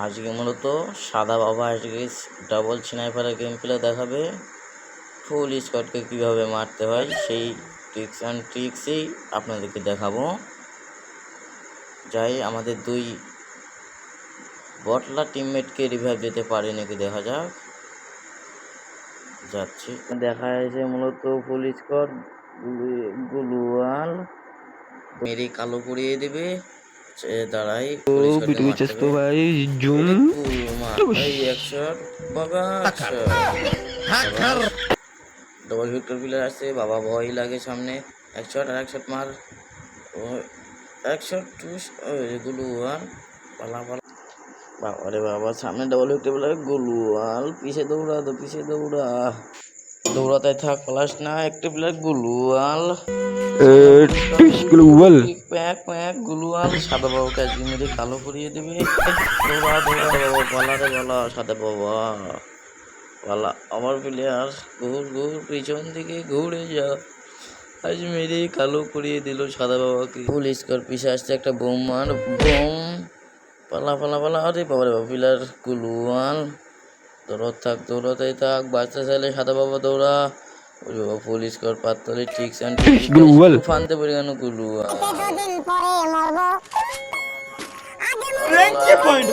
আজকে মূলত সাদা বাবা আজকে ডাবল স্নাইপারের গেম প্লে দেখাবে। ফুল স্কোয়াডকে কীভাবে মারতে হয় সেই টিপস অ্যান্ড ট্রিক্সই আপনাদেরকে দেখাবো। যাই আমাদের দুই বটলা টিমমেটকে রিভাইভ দিতে পারে নাকি দেখা যাক। যাচ্ছি, দেখা যাচ্ছে মূলত ফুল স্কোয়াড গুলুয়াল মেরে কালো করিয়ে দেবে। দাঁড়াই ভাই জুম ডবল ভিক্টর প্লেয়ার আসছে, বাবা ভয় লাগে সামনে। এক শট আর এক শট মার, এক শট গুলুয়াল পালা পালা। বাবারে বাবা, সামনে ডবল ভিক্টর প্লেয়ার গুলুয়াল, পিছে দৌড়া তো পিছে দৌড়া, দৌড়াতে থাক, পালাস না। একটা প্লেয়ার গুলুয়াল গুলুয়াল সাদা বাবাকে আজকে মেরে কালো করিয়ে দেবে। দৌড়া দৌড়া বাবা, পালা রে পালা সাদা বাবা পালা। আমার প্লেয়ার ঘুর পিছন দিকে ঘুরে যা, আজ মেরে কালো করিয়ে দিল সাদা বাবাকে। ফুল স্কোর পিছে আসছে একটা বোম মার, বোম পালা পালা পালা। আরে বাবারে বাবা, প্লেয়ার গুলুয়াল দৌড়াতেই থাক, বাঁচতে চাইলে সাদা বাবা দৌড়া। ফুল স্কোর পাতলে ট্রিক্স অ্যান্ড ফানতে পারি কেন গুলুয়াল। পয়েন্ট